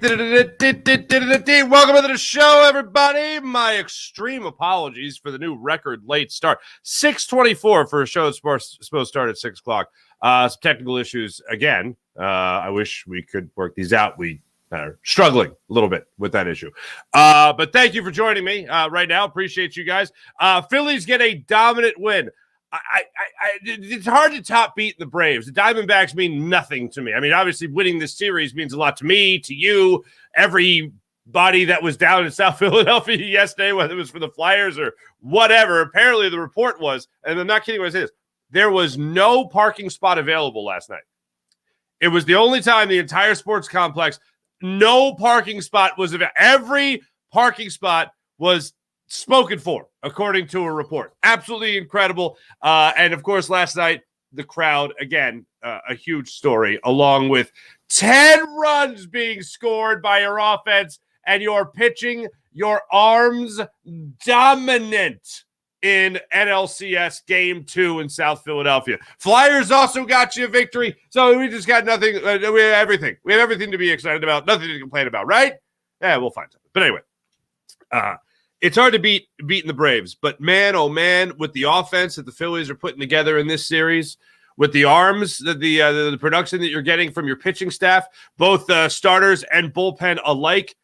Welcome to the show, everybody. My extreme apologies for the new record late start. 6:24 for a show that's supposed to start at 6 o'clock. Some technical issues again. I wish we could work these out. We are struggling a little bit with that issue. But thank you for joining me right now. Appreciate you guys. Phillies get a dominant win. It's hard to top beating the Braves. The Diamondbacks mean nothing to me. I mean, obviously, winning this series means a lot to me, to you, everybody that was down in South Philadelphia yesterday, whether it was for the Flyers or whatever. Apparently, the report was, and I'm not kidding when I say this, there was no parking spot available last night. It was the only time the entire sports complex, no parking spot was available. Every parking spot was spoken for, according to a report. Absolutely incredible. And of course, last night, the crowd, again, a huge story, along with 10 runs being scored by your offense and your pitching, your arms dominant in NLCS Game 2 in South Philadelphia. Flyers also got you a victory, so we just got nothing. We have everything. We have everything to be excited about, nothing to complain about, right? Yeah, we'll find something. But anyway, it's hard to beating the Braves, but man, oh man, with the offense that the Phillies are putting together in this series, with the arms, the production that you're getting from your pitching staff, both starters and bullpen alike,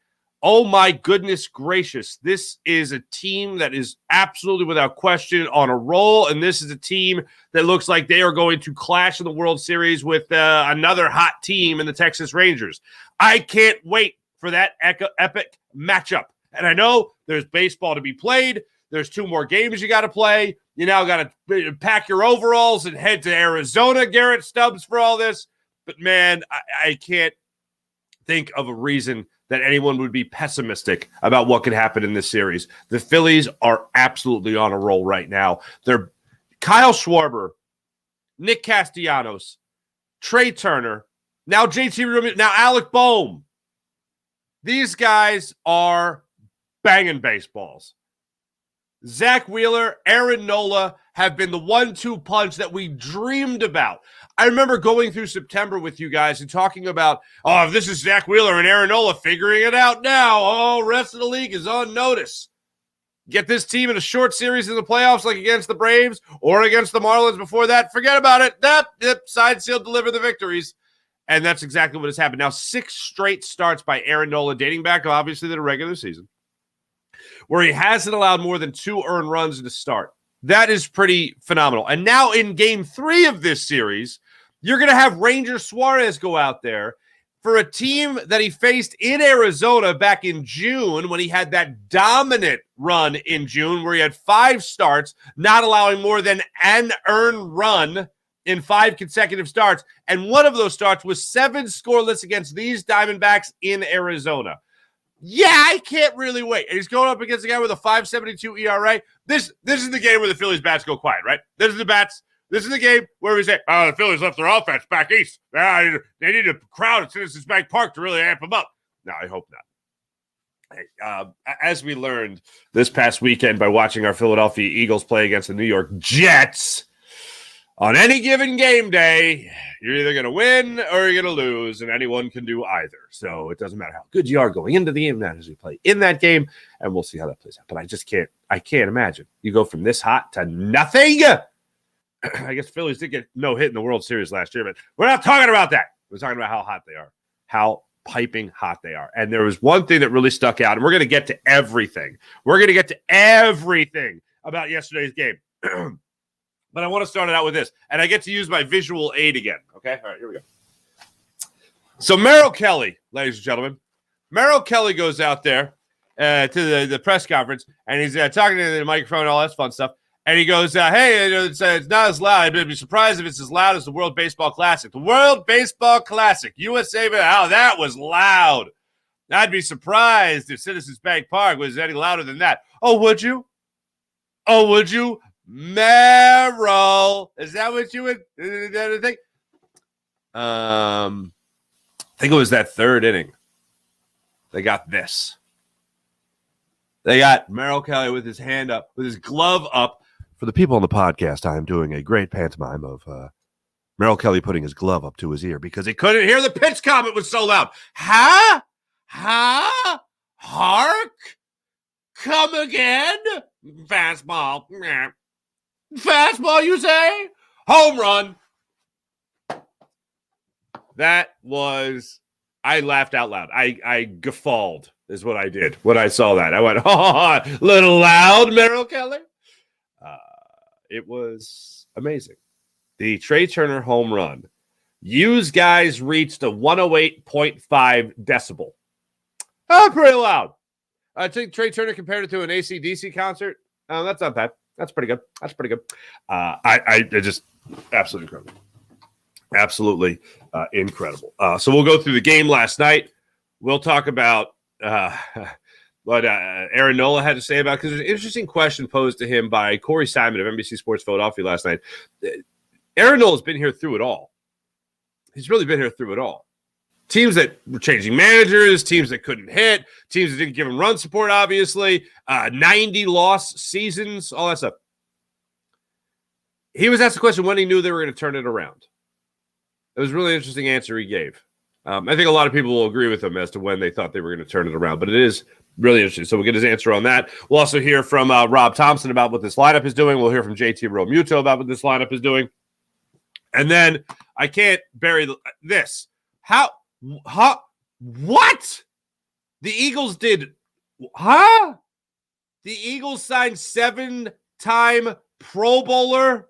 oh my goodness gracious, this is a team that is absolutely without question on a roll, and this is a team that looks like they are going to clash in the World Series with another hot team in the Texas Rangers. I can't wait for that epic matchup. And I know there's baseball to be played. There's 2 more games you got to play. You now got to pack your overalls and head to Arizona, Garrett Stubbs, for all this. But, man, I can't think of a reason that anyone would be pessimistic about what could happen in this series. The Phillies are absolutely on a roll right now. They're Kyle Schwarber, Nick Castellanos, Trey Turner, now JT Realmuto, now Alec Boehm. These guys are banging baseballs. Zach Wheeler, Aaron Nola have been the 1-2 punch that we dreamed about. I remember going through September with you guys and talking about, if this is Zach Wheeler and Aaron Nola figuring it out now, rest of the league is on notice. Get this team in a short series in the playoffs like against the Braves or against the Marlins before that. Forget about it. Side seal, deliver the victories. And that's exactly what has happened. Now, 6 straight starts by Aaron Nola, dating back, obviously, to the regular season, where he hasn't allowed more than 2 earned runs to start. That is pretty phenomenal. And now in Game 3 of this series, you're going to have Ranger Suarez go out there for a team that he faced in Arizona back in June when he had that dominant run in June where he had 5 starts, not allowing more than an earned run in 5 consecutive starts. And one of those starts was 7 scoreless against these Diamondbacks in Arizona. Yeah, I can't really wait. And he's going up against a guy with a 5.72 ERA. This is the game where the Phillies bats go quiet, right? This is the game where we say, the Phillies left their offense back east. They need a crowd at Citizens Bank Park to really amp them up. No, I hope not. Hey, as we learned this past weekend by watching our Philadelphia Eagles play against the New York Jets, on any given game day, you're either going to win or you're going to lose, and anyone can do either. So it doesn't matter how good you are going into the game, not as you play in that game, and we'll see how that plays out. But I can't imagine. You go from this hot to nothing. I guess Phillies did get no hit in the World Series last year, but we're not talking about that. We're talking about how hot they are, how piping hot they are. And there was one thing that really stuck out, and we're going to get to everything. We're going to get to everything about yesterday's game. But I want to start it out with this. And I get to use my visual aid again. Okay? All right, here we go. So Merrill Kelly, ladies and gentlemen. Merrill Kelly goes out there to the press conference, and he's talking to the microphone and all that fun stuff. And he goes, hey, it's not as loud. I'd be surprised if it's as loud as the World Baseball Classic. The World Baseball Classic. USA, that was loud. I'd be surprised if Citizens Bank Park was any louder than that. Oh, would you? Merrill, is that what you would think? I think it was that 3rd inning. They got this. They got Merrill Kelly with his hand up, with his glove up. For the people on the podcast, I am doing a great pantomime of Merrill Kelly putting his glove up to his ear because he couldn't hear the pitch count. It was so loud. Huh? Huh? Hark? Come again? Fastball. Fastball, you say? Home run. That was, I laughed out loud. I guffawed is what I did when I saw that. I went, oh, little loud, Merrill Kelly. It was amazing. The Trey Turner home run. Used guys reached a 108.5 decibel. Oh, pretty loud. I think Trey Turner compared it to an AC/DC concert. That's not bad. That's pretty good. I just absolutely incredible. Absolutely incredible. So we'll go through the game last night. We'll talk about what Aaron Nola had to say about it, because there's an interesting question posed to him by Corey Simon of NBC Sports Philadelphia last night. Aaron Nola's been here through it all. He's really been here through it all. Teams that were changing managers, teams that couldn't hit, teams that didn't give him run support, obviously, 90 loss seasons, all that stuff. He was asked the question when he knew they were going to turn it around. It was a really interesting answer he gave. I think a lot of people will agree with him as to when they thought they were going to turn it around, but it is really interesting. So we'll get his answer on that. We'll also hear from Rob Thompson about what this lineup is doing. We'll hear from JT Realmuto about what this lineup is doing. And then I can't bury this. What? The Eagles did, The Eagles signed 7-time Pro Bowler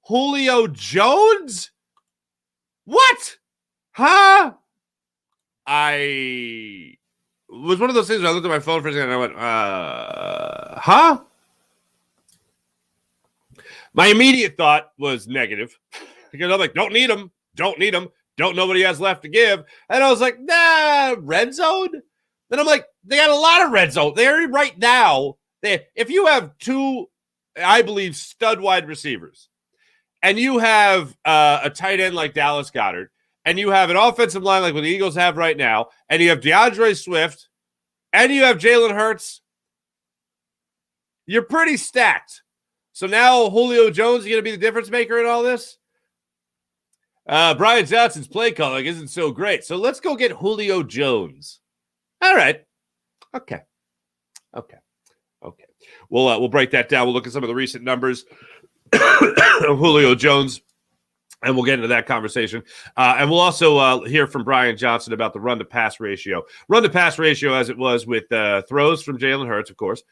Julio Jones? What? I was one of those things where I looked at my phone for a second and I went, My immediate thought was negative because I'm like, don't need him. Don't know what he has left to give. And I was like, nah, red zone? Then I'm like, they got a lot of red zone. They're right now. If you have two, I believe, stud wide receivers, and you have a tight end like Dallas Goedert, and you have an offensive line like what the Eagles have right now, and you have DeAndre Swift, and you have Jalen Hurts, you're pretty stacked. So now Julio Jones is going to be the difference maker in all this? Brian Johnson's play calling isn't so great, so let's go get Julio Jones. All right. Okay. We'll break that down. We'll look at some of the recent numbers of Julio Jones, and we'll get into that conversation. And we'll also hear from Brian Johnson about the run-to-pass ratio. Run-to-pass ratio as it was with throws from Jalen Hurts, of course,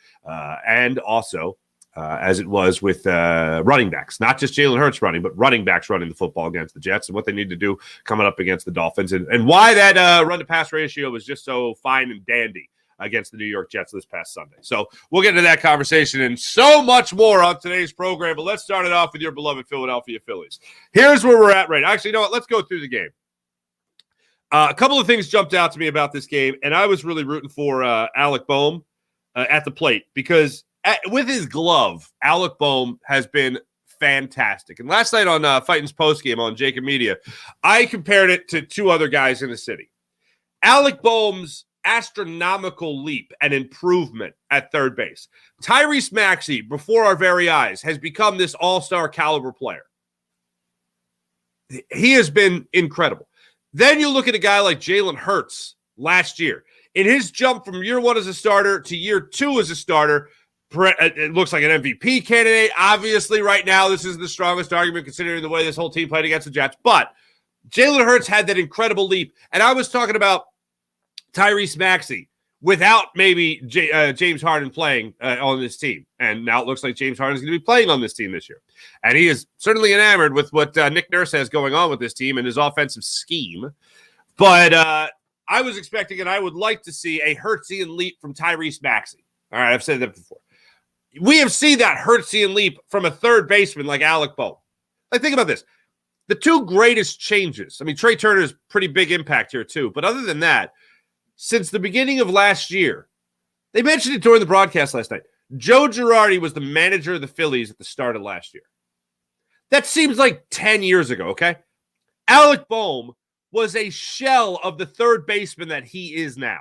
and also as it was with running backs. Not just Jalen Hurts running, but running backs running the football against the Jets and what they need to do coming up against the Dolphins, and why that run-to-pass ratio was just so fine and dandy against the New York Jets this past Sunday. So we'll get into that conversation and so much more on today's program, but let's start it off with your beloved Philadelphia Phillies. Here's where we're at right now. Actually, you know what? Let's go through the game. A couple of things jumped out to me about this game, and I was really rooting for Alec Boehm at the plate because with his glove, Alec Boehm has been fantastic. And last night on Fighting's postgame on Jacob Media, I compared it to two other guys in the city. Alec Boehm's astronomical leap and improvement at third base. Tyrese Maxey, before our very eyes, has become this all-star caliber player. He has been incredible. Then you look at a guy like Jalen Hurts last year. In his jump from year one as a starter to year two as a starter, it looks like an MVP candidate. Obviously, right now, this is the strongest argument considering the way this whole team played against the Jets. But Jalen Hurts had that incredible leap. And I was talking about Tyrese Maxey without maybe James Harden playing on this team. And now it looks like James Harden is going to be playing on this team this year. And he is certainly enamored with what Nick Nurse has going on with this team and his offensive scheme. But I was expecting, and I would like to see a Hurtsian leap from Tyrese Maxey. All right, I've said that before. We have seen that Hurtsian leap from a third baseman like Alec Boehm. Like, think about this. The two greatest changes, I mean, Trey Turner's pretty big impact here too, but other than that, since the beginning of last year, they mentioned it during the broadcast last night, Joe Girardi was the manager of the Phillies at the start of last year. That seems like 10 years ago, okay? Alec Boehm was a shell of the third baseman that he is now.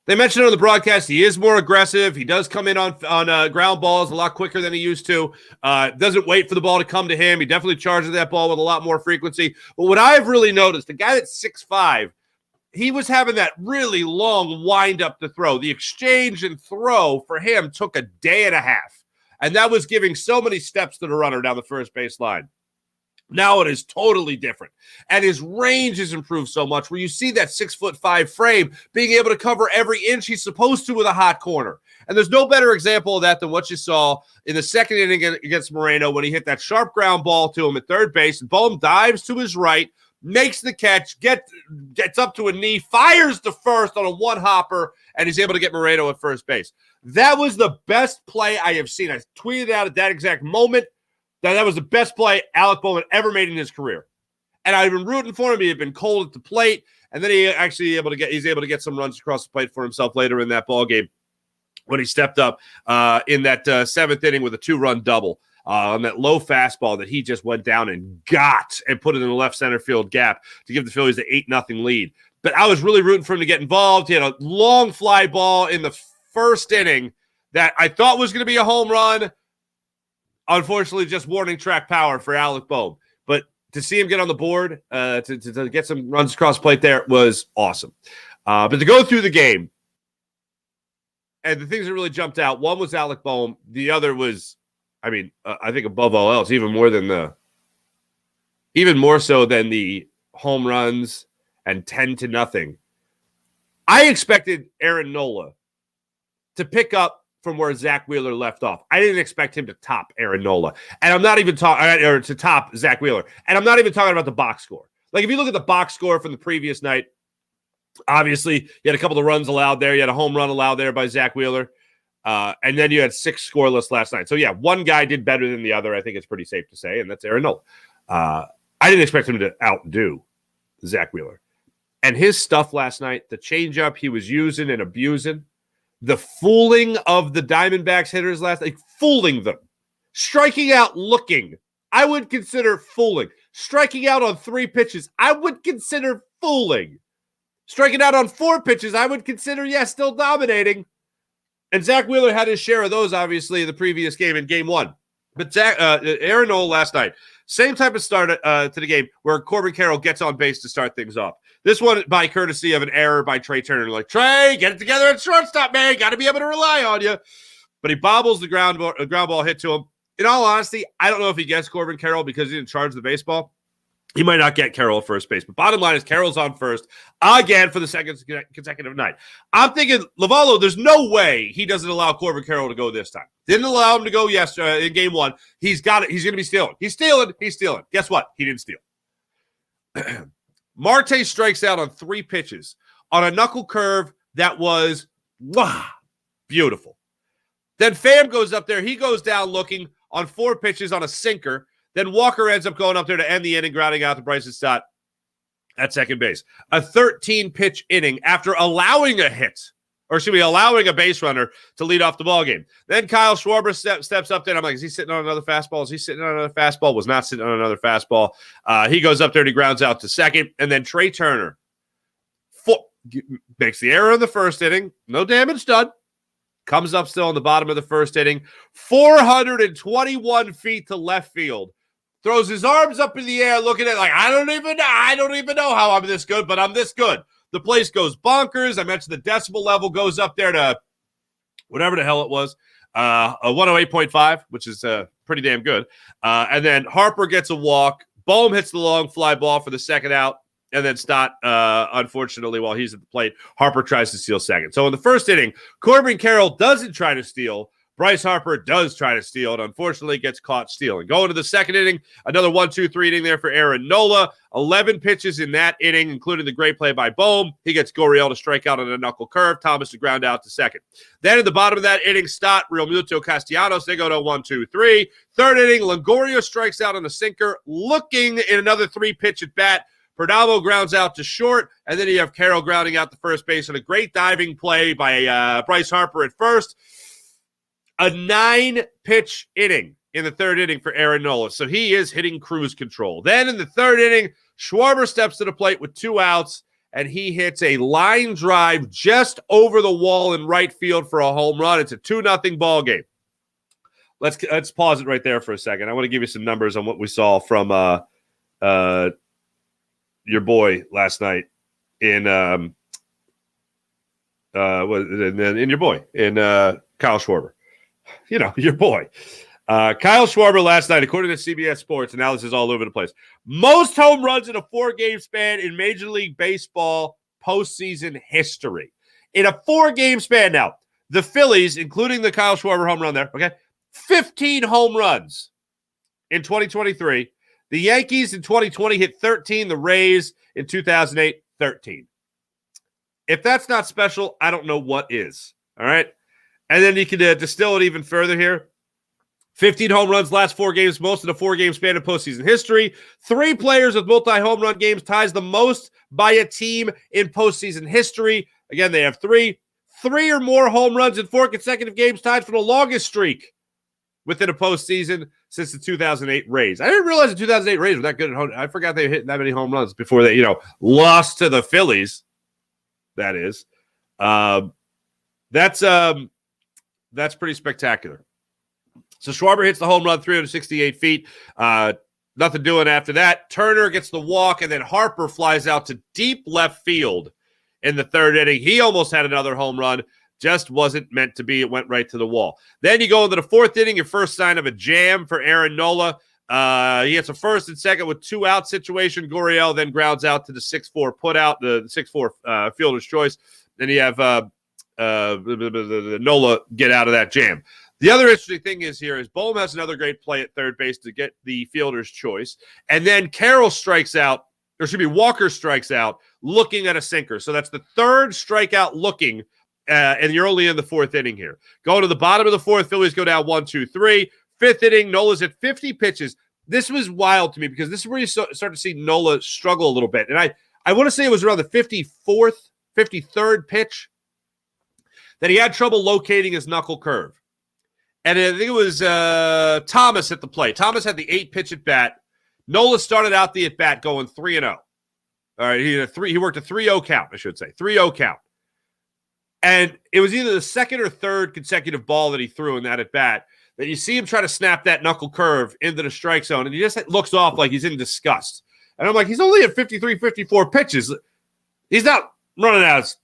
They mentioned on the broadcast he is more aggressive. He does come in on ground balls a lot quicker than he used to. Doesn't wait for the ball to come to him. He definitely charges that ball with a lot more frequency. But what I've really noticed, the guy that's 6'5", he was having that really long wind up to throw. The exchange and throw for him took a day and a half. And that was giving so many steps to the runner down the first base line. Now it is totally different. And his range has improved so much where you see that 6'5" frame being able to cover every inch he's supposed to with a hot corner. And there's no better example of that than what you saw in the second inning against Moreno when he hit that sharp ground ball to him at third base. And Bohm dives to his right, makes the catch, gets up to a knee, fires to first on a one-hopper, and he's able to get Moreno at first base. That was the best play I have seen. I tweeted out at that exact moment that was the best play Alec Bohm ever made in his career. And I've been rooting for him. He had been cold at the plate, and then he's able to get some runs across the plate for himself later in that ball game when he stepped up in that seventh inning with a 2-run double on that low fastball that he just went down and got and put it in the left center field gap to give the Phillies the 8-0 lead. But I was really rooting for him to get involved. He had a long fly ball in the first inning that I thought was going to be a home run. Unfortunately, just warning track power for Alec Bohm. But to see him get on the board, to get some runs across the plate there was awesome. But to go through the game, and the things that really jumped out, one was Alec Bohm. The other was, I think above all else, even more so than the home runs and 10-0. I expected Aaron Nola to pick up from where Zach Wheeler left off. I didn't expect him to top Aaron Nola. And I'm not even to top Zach Wheeler. And I'm not even talking about the box score. Like, if you look at the box score from the previous night, obviously, you had a couple of runs allowed there. You had a home run allowed there by Zach Wheeler. And then you had 6 scoreless last night. So, yeah, one guy did better than the other. I think it's pretty safe to say, and that's Aaron Nola. I didn't expect him to outdo Zach Wheeler. And his stuff last night, the changeup he was using and abusing, the fooling of the Diamondbacks hitters last night, fooling them, striking out looking, I would consider fooling. Striking out on 3 pitches, I would consider fooling. Striking out on 4 pitches, I would consider, still dominating. And Zach Wheeler had his share of those, obviously, in the previous game in Game 1. But Aaron Nola last night, same type of start to the game where Corbin Carroll gets on base to start things off. This one by courtesy of an error by Trey Turner. Like, Trey, get it together at shortstop, man. Got to be able to rely on you. But he bobbles the ground ball hit to him. In all honesty, I don't know if he gets Corbin Carroll because he didn't charge the baseball. He might not get Carroll at first base. But bottom line is Carroll's on first again for the second consecutive night. I'm thinking, Lavallo, there's no way he doesn't allow Corbin Carroll to go this time. Didn't allow him to go yesterday in Game 1. He's got it. He's going to be stealing. He's stealing. Guess what? He didn't steal. Marte strikes out on 3 pitches on a knuckle curve that was beautiful. Then Pham goes up there. He goes down looking on 4 pitches on a sinker. Then Walker ends up going up there to end the inning, grounding out to Bryson Stott at second base. A 13-pitch inning after allowing a hit, or should be allowing a base runner to lead off the ballgame. Then Kyle Schwarber steps up there, and I'm like, is he sitting on another fastball? Was not sitting on another fastball. He goes up there and he grounds out to second. And then Trey Turner makes the error in the first inning. No damage done. Comes up still in the bottom of the first inning. 421 feet to left field. Throws his arms up in the air, looking at it like, I don't even know how I'm this good, but I'm this good. The place goes bonkers. I mentioned the decibel level goes up there to whatever the hell it was, a 108.5, which is pretty damn good. And then Harper gets a walk. Bohm hits the long fly ball for the second out. And then Stott, unfortunately, while he's at the plate, Harper tries to steal second. So in the first inning, Corbin Carroll doesn't try to steal. Bryce Harper does try to steal and unfortunately gets caught stealing. Going to the second inning, another 1-2-3 inning there for Aaron Nola. 11 pitches in that inning, including the great play by Bohm. He gets Gurriel to strike out on a knuckle curve. Thomas to ground out to second. Then at the bottom of that inning, Stott, Real Muto, Castellanos, they go to 1-2-3. Third inning, Longoria strikes out on a sinker, looking in another 3-pitch at bat. Perdomo grounds out to short, and then you have Carroll grounding out to first base on a great diving play by Bryce Harper at first. A 9-pitch inning in the third inning for Aaron Nola. So he is hitting cruise control. Then in the third inning, Schwarber steps to the plate with 2 outs, and he hits a line drive just over the wall in right field for a home run. It's a 2-0 ball game. Let's pause it right there for a second. I want to give you some numbers on what we saw from your boy last night in your boy in Kyle Schwarber. You know, your boy. Kyle Schwarber last night, according to CBS Sports, and now this is all over the place, most home runs in a 4-game span in Major League Baseball postseason history. In a 4-game span now, the Phillies, including the Kyle Schwarber home run there, 15 home runs in 2023. The Yankees in 2020 hit 13. The Rays in 2008, 13. If that's not special, I don't know what is. All right? And then you can distill it even further here. 15 home runs last 4 games, most in a 4-game span in postseason history. 3 players with multi-home run games ties the most by a team in postseason history. Again, they have 3. 3 or more home runs in 4 consecutive games tied for the longest streak within a postseason since the 2008 Rays. I didn't realize the 2008 Rays were that good at home. I forgot they were hitting that many home runs before they, lost to the Phillies. That is. That's pretty spectacular. So Schwarber hits the home run, 368 feet. Nothing doing after that. Turner gets the walk, and then Harper flies out to deep left field in the 3rd inning. He almost had another home run. Just wasn't meant to be. It went right to the wall. Then you go into the 4th inning, your first sign of a jam for Aaron Nola. He hits a first and second with 2 out situation. Gurriel then grounds out to the 6-4 put out, the 6-4 fielder's choice. Then you have the Nola get out of that jam. The other interesting thing is Bohm has another great play at third base to get the fielder's choice. And then Carroll strikes out, Walker strikes out looking at a sinker. So that's the 3rd strikeout looking, and you're only in the 4th inning here. Going to the bottom of the 4th, Phillies go down 1-2-3. 5th inning, Nola's at 50 pitches. This was wild to me because this is where you start to see Nola struggle a little bit. And I want to say it was around the 54th, 53rd pitch that he had trouble locating his knuckle curve. And I think it was Thomas at the plate. Thomas had the 8-pitch at bat. Nola started out the at bat going 3-0. All right, he worked a 3-0 count, I should say. 3-0 count. And it was either the 2nd or 3rd consecutive ball that he threw in that at bat that you see him try to snap that knuckle curve into the strike zone, and he just looks off like he's in disgust. And I'm like, he's only at 53, 54 pitches. He's not running out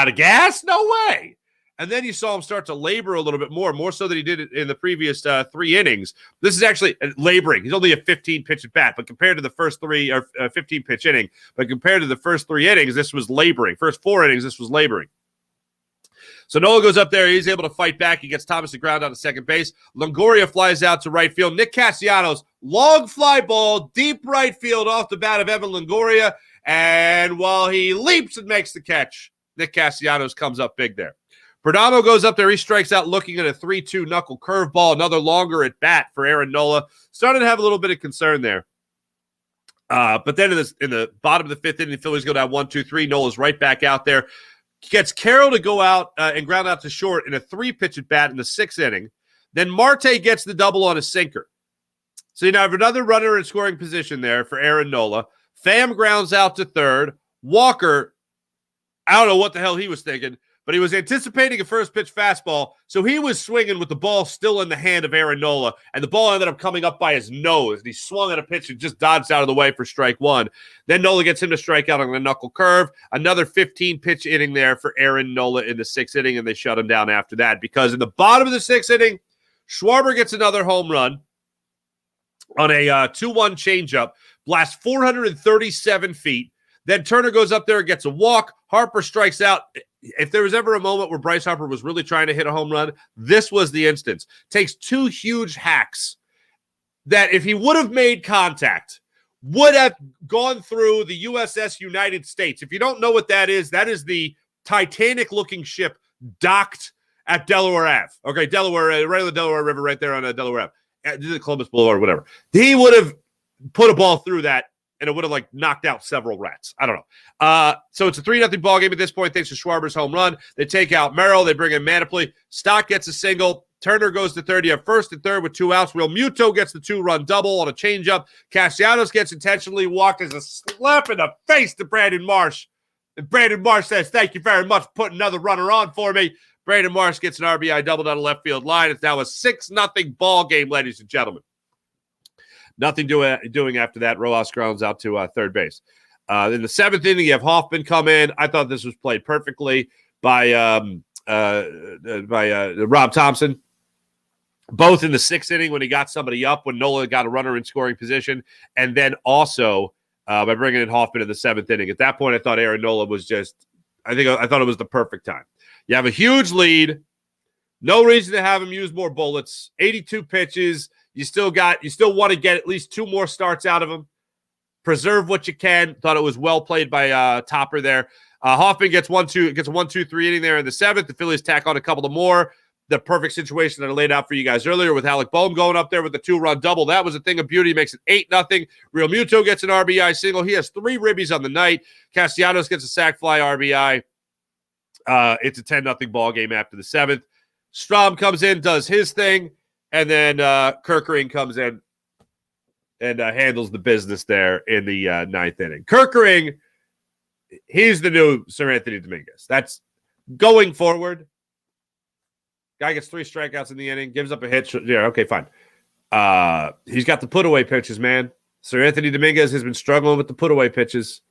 of gas. No way. And then you saw him start to labor a little bit more so than he did in the previous 3 innings. This is actually laboring. He's only a 15-pitch at bat, but compared to the first 15-pitch inning, but compared to the first 3 innings, this was laboring. First 4 innings, this was laboring. So Nola goes up there. He's able to fight back. He gets Thomas to ground out to second base. Longoria flies out to right field. Nick Castellanos, long fly ball, deep right field off the bat of Evan Longoria. And while he leaps and makes the catch, Nick Castellanos comes up big there. Perdomo goes up there. He strikes out looking at a 3-2 knuckle curveball. Another longer at bat for Aaron Nola. Started to have a little bit of concern there. But then in the bottom of the 5th inning, the Phillies go down 1-2-3. Nola's right back out there. Gets Carroll to go out and ground out to short in a 3-pitch at bat in the 6th inning. Then Marte gets the double on a sinker. So you now have another runner in scoring position there for Aaron Nola. Pham grounds out to 3rd. Walker, I don't know what the hell he was thinking, but he was anticipating a first pitch fastball, so he was swinging with the ball still in the hand of Aaron Nola, and the ball ended up coming up by his nose, and he swung at a pitch and just dodged out of the way for strike 1. Then Nola gets him to strike out on the knuckle curve. Another 15-pitch inning there for Aaron Nola in the 6th inning, and they shut him down after that because in the bottom of the 6th inning, Schwarber gets another home run on a 2-1 changeup, blasts 437 feet. Then Turner goes up there and gets a walk. Harper strikes out. If there was ever a moment where Bryce Harper was really trying to hit a home run, this was the instance. Takes 2 huge hacks that if he would have made contact, would have gone through the USS United States. If you don't know what that is the Titanic-looking ship docked at Delaware Ave. Okay, Delaware, right on the Delaware River, right there on Delaware Ave. The Columbus Boulevard, whatever. He would have put a ball through that, and it would have knocked out several rats. I don't know. So it's a 3-0 ball game at this point thanks to Schwarber's home run. They take out Merrill. They bring in Manaply. Stock gets a single. Turner goes to 3rd. You have 1st and 3rd with 2 outs. Real Muto gets the 2-run double on a changeup. Castellanos gets intentionally walked as a slap in the face to Brandon Marsh. And Brandon Marsh says, "Thank you very much for putting another runner on for me." Brandon Marsh gets an RBI double down the left field line. It's now a 6-0 ball game, ladies and gentlemen. Nothing doing after that. Rojas grounds out to 3rd base. In the 7th inning, you have Hoffman come in. I thought this was played perfectly by Rob Thompson. Both in the 6th inning when he got somebody up, when Nola got a runner in scoring position, and then also by bringing in Hoffman in the 7th inning. At that point, I thought Aaron Nola was I thought it was the perfect time. You have a huge lead. No reason to have him use more bullets. 82 pitches. You still want to get at least 2 more starts out of him. Preserve what you can. Thought it was well played by Topper there. Hoffman gets a 1-2-3 inning there in the 7th. The Phillies tack on a couple of more. The perfect situation that I laid out for you guys earlier with Alec Boehm going up there with the 2-run double. That was a thing of beauty. Makes it 8-0. Real Muto gets an RBI single. He has 3 ribbies on the night. Castellanos gets a sac fly RBI. It's a 10-0 ball game after the 7th. Strahm comes in, does his thing, and then Kerkering comes in and handles the business there in the 9th inning. Kerkering, he's the new Sir Anthony Dominguez. That's going forward. Guy gets 3 strikeouts in the inning, gives up a hit. Yeah, okay, fine. He's got the put-away pitches, man. Sir Anthony Dominguez has been struggling with the put-away pitches.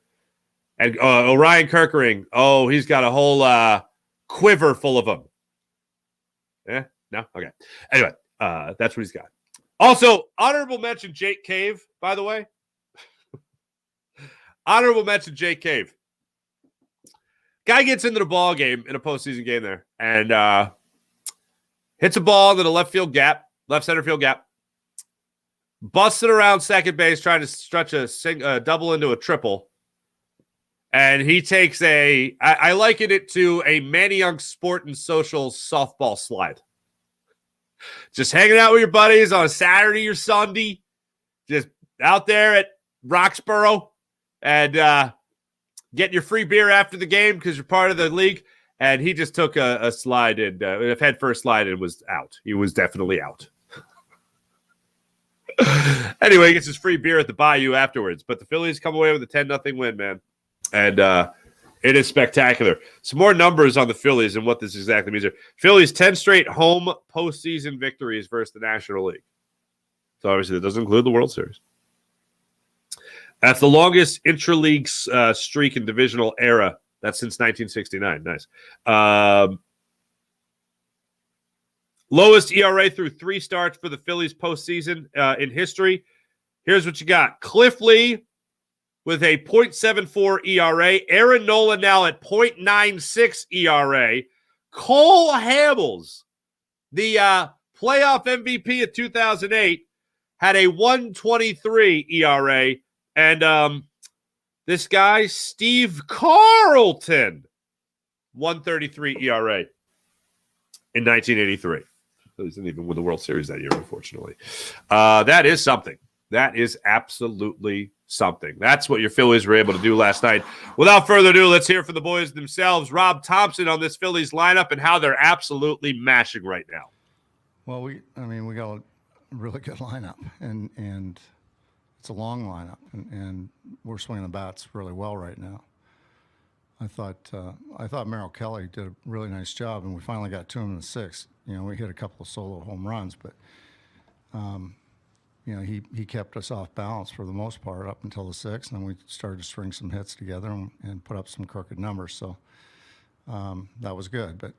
And Orion Kerkering, he's got a whole quiver full of them. Yeah? No? Okay. Anyway, that's what he's got. Also, honorable mention Jake Cave, by the way. Honorable mention Jake Cave. Guy gets into the ball game in a postseason game there and hits a ball into the left center field gap. Busts it around second base, trying to stretch a double into a triple. And he takes I liken it to a Manny Young Sport and Social softball slide. Just hanging out with your buddies on a Saturday or Sunday, just out there at Roxborough and getting your free beer after the game because you're part of the league. And he just took a slide and a head-first slide and was out. He was definitely out. Anyway, he gets his free beer at the Bayou afterwards. But the Phillies come away with a 10-0 win, man. And it is spectacular. Some more numbers on the Phillies and what this exactly means. Phillies 10 straight home postseason victories versus the National League. So obviously that doesn't include the World Series. That's the longest intra-league streak in divisional era. That's since 1969. Nice. Lowest ERA through 3 starts for the Phillies postseason in history. Here's what you got. Cliff Lee with a .74 ERA. Aaron Nola now at .96 ERA. Cole Hamels, the playoff MVP of 2008, had a 1.23 ERA. And this guy, Steve Carlton, 1.33 ERA in 1983. He didn't even win the World Series that year, unfortunately. That is something. That is absolutely something. That's what your Phillies were able to do last night. Without further ado, let's hear from the boys themselves. Rob Thompson on this Phillies lineup and how they're absolutely mashing right now. Well, we got a really good lineup, and it's a long lineup, and we're swinging the bats really well right now. I thought Merrill Kelly did a really nice job, and we finally got to him in the 6th. We hit a couple of solo home runs, but he kept us off balance for the most part up until the 6th, and then we started to string some hits together and put up some crooked numbers. So that was good. But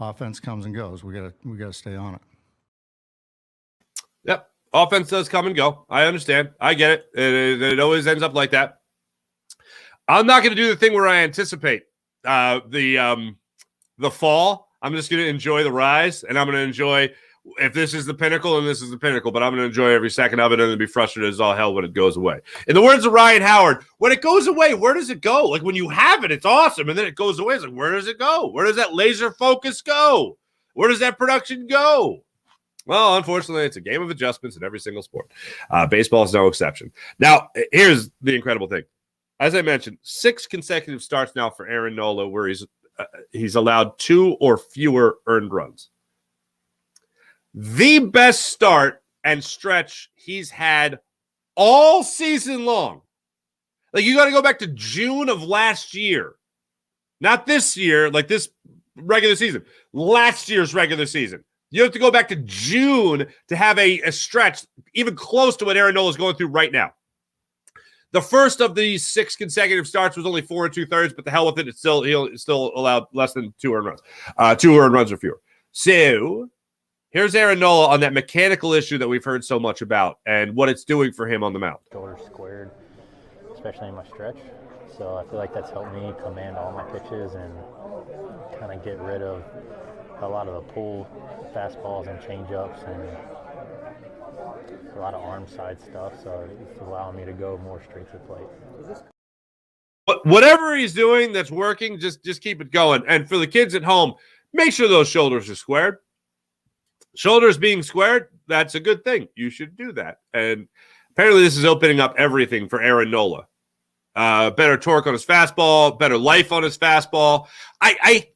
offense comes and goes. We gotta stay on it. Yep, offense does come and go. I understand. I get it. It always ends up like that. I'm not going to do the thing where I anticipate the fall. I'm just going to enjoy the rise, and I'm going to enjoy if this is the pinnacle, and this is the pinnacle, but I'm going to enjoy every second of it and then be frustrated as all hell when it goes away. In the words of Ryan Howard, when it goes away, where does it go? Like when you have it, it's awesome, and then it goes away. It's like, where does it go? Where does that laser focus go? Where does that production go? Well, unfortunately, it's a game of adjustments in every single sport. Baseball is no exception. Now, here's the incredible thing. As I mentioned, 6 consecutive starts now for Aaron Nola where he's allowed 2 or fewer earned runs. The best start and stretch he's had all season long. Like, you got to go back to June of last year. Not this year, like this regular season. Last year's regular season. You have to go back to June to have a stretch even close to what Aaron Nola is going through right now. The first of these 6 consecutive starts was only 4 2/3, but the hell with it. He'll still allowed less than 2 earned runs. 2 earned runs or fewer. So here's Aaron Nola on that mechanical issue that we've heard so much about and what it's doing for him on the mound. Shoulders squared, especially in my stretch. So I feel like that's helped me command all my pitches and kind of get rid of a lot of the pull fastballs and changeups and a lot of arm side stuff. So it's allowing me to go more straight to the plate. But whatever he's doing that's working, just keep it going. And for the kids at home, make sure those shoulders are squared. Shoulders being squared, that's a good thing. You should do that. And apparently this is opening up everything for Aaron Nola. Better torque on his fastball, better life on his fastball. I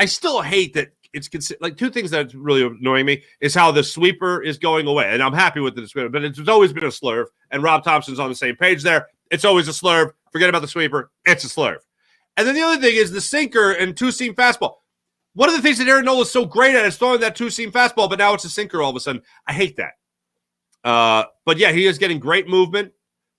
still hate that it's like 2 things that's really annoying me is how the sweeper is going away. And I'm happy with the sweeper, but it's always been a slurve. And Rob Thompson's on the same page there. It's always a slurve. Forget about the sweeper. It's a slurve. And then the other thing is the sinker and 2-seam fastball. One of the things that Aaron Nola is so great at is throwing that 2-seam fastball, but now it's a sinker all of a sudden. I hate that. But yeah, he is getting great movement,